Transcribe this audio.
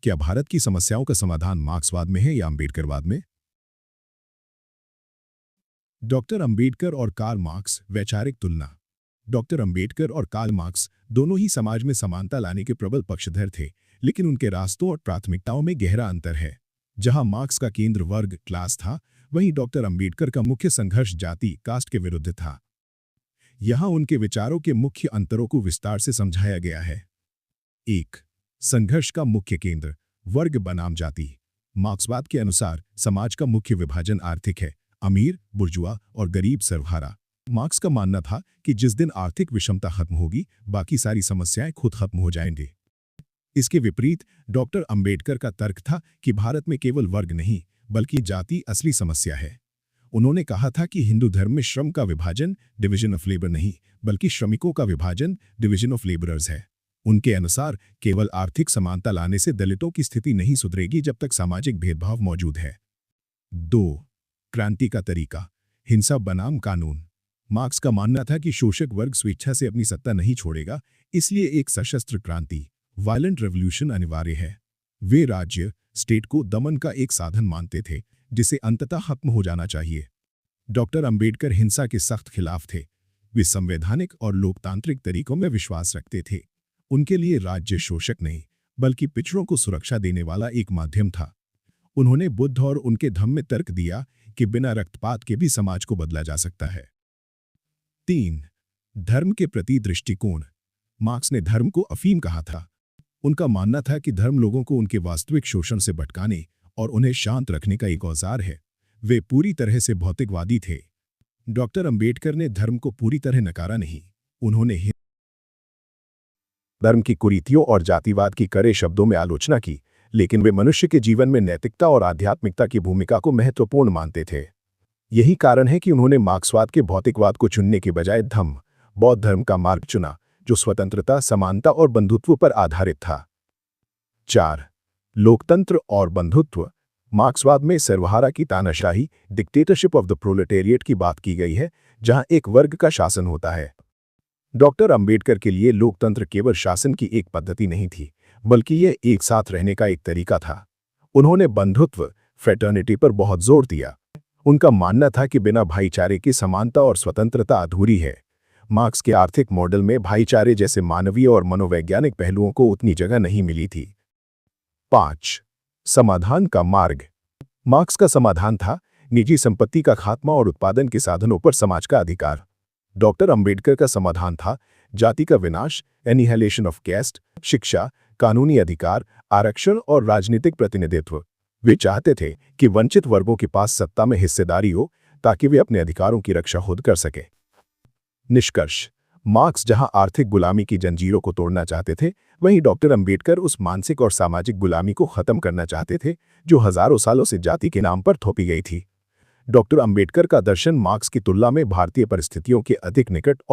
क्या भारत की समस्याओं का समाधान मार्क्सवाद में है या अम्बेडकरवाद में? डॉक्टर अम्बेडकर और कार्ल मार्क्स वैचारिक तुलना। डॉक्टर अम्बेडकर और कार्ल मार्क्स दोनों ही समाज में समानता लाने के प्रबल पक्षधर थे, लेकिन उनके रास्तों और प्राथमिकताओं में गहरा अंतर है। जहां मार्क्स का केंद्र वर्ग क्लास था, वहीं डॉक्टर अम्बेडकर का मुख्य संघर्ष जाति कास्ट के विरुद्ध था। यहां उनके विचारों के मुख्य अंतरों को विस्तार से समझाया गया है। 1. संघर्ष का मुख्य केंद्र वर्ग बनाम जाति। मार्क्सवाद के अनुसार समाज का मुख्य विभाजन आर्थिक है, अमीर बुर्जुआ और गरीब सर्वहारा। मार्क्स का मानना था कि जिस दिन आर्थिक विषमता खत्म होगी, बाकी सारी समस्याएं खुद खत्म हो जाएंगे। इसके विपरीत डॉक्टर अम्बेडकर का तर्क था कि भारत में केवल वर्ग नहीं, बल्कि जाति असली समस्या है। उन्होंने कहा था कि हिंदू धर्म में श्रम का विभाजन डिवीजन ऑफ लेबर नहीं, बल्कि श्रमिकों का विभाजन डिवीजन ऑफ लेबरर्स है। उनके अनुसार केवल आर्थिक समानता लाने से दलितों की स्थिति नहीं सुधरेगी जब तक सामाजिक भेदभाव मौजूद है। 2. क्रांति का तरीका हिंसा बनाम कानून। मार्क्स का मानना था कि शोषक वर्ग स्वेच्छा से अपनी सत्ता नहीं छोड़ेगा, इसलिए एक सशस्त्र क्रांति वायलेंट रेवोल्यूशन अनिवार्य है। वे राज्य स्टेट को दमन का एक साधन मानते थे, जिसे अंततः खत्म हो जाना चाहिए। डॉक्टर अम्बेडकर हिंसा के सख्त खिलाफ थे। वे संवैधानिक और लोकतांत्रिक तरीकों में विश्वास रखते थे। उनके लिए राज्य शोषक नहीं, बल्कि पिछड़ों को सुरक्षा देने वाला एक माध्यम था। उन्होंने बुद्ध और उनके धम्म में तर्क दिया कि बिना रक्तपात के भी समाज को बदला जा सकता है। 3. धर्म के प्रति दृष्टिकोण। मार्क्स ने धर्म को अफीम कहा था। उनका मानना था कि धर्म लोगों को उनके वास्तविक शोषण से भटकाने और उन्हें शांत रखने का एक औजार है। वे पूरी तरह से भौतिकवादी थे। डॉक्टर अम्बेडकर ने धर्म को पूरी तरह नकारा नहीं। उन्होंने धर्म की कुरीतियों और जातिवाद की कड़े शब्दों में आलोचना की, लेकिन वे मनुष्य के जीवन में नैतिकता और आध्यात्मिकता की भूमिका को महत्वपूर्ण मानते थे। यही कारण है कि उन्होंने मार्क्सवाद के भौतिकवाद को चुनने के बजाय धम्म बौद्ध धर्म का मार्ग चुना, जो स्वतंत्रता, समानता और बंधुत्व पर आधारित था। 4. लोकतंत्र और बंधुत्व। मार्क्सवाद में सर्वहारा की तानाशाही डिक्टेटरशिप ऑफ द प्रोलेटेरिएट की बात की गई है, जहां एक वर्ग का शासन होता है। डॉक्टर अम्बेडकर के लिए लोकतंत्र केवल शासन की एक पद्धति नहीं थी, बल्कि यह एक साथ रहने का एक तरीका था। उन्होंने बंधुत्व फ्रेटर्निटी पर बहुत जोर दिया। उनका मानना था कि बिना भाईचारे की समानता और स्वतंत्रता अधूरी है। मार्क्स के आर्थिक मॉडल में भाईचारे जैसे मानवीय और मनोवैज्ञानिक पहलुओं को उतनी जगह नहीं मिली थी। 5. समाधान का मार्ग। मार्क्स का समाधान था निजी संपत्ति का खात्मा और उत्पादन के साधनों पर समाज का अधिकार। डॉक्टर अम्बेडकर का समाधान था जाति का विनाश, एनिहिलेशन ऑफ कैस्ट, शिक्षा, कानूनी अधिकार, आरक्षण और राजनीतिक प्रतिनिधित्व। वे चाहते थे कि वंचित वर्गों के पास सत्ता में हिस्सेदारी हो, ताकि वे अपने अधिकारों की रक्षा खुद कर सके। निष्कर्ष: मार्क्स जहां आर्थिक गुलामी की जंजीरों को तोड़ना चाहते थे, वहीं डॉक्टर अम्बेडकर उस मानसिक और सामाजिक गुलामी को खत्म करना चाहते थे जो हजारों सालों से जाति के नाम पर थोपी गई थी। डॉक्टर अम्बेडकर का दर्शन मार्क्स की तुलना में भारतीय परिस्थितियों के अधिक निकट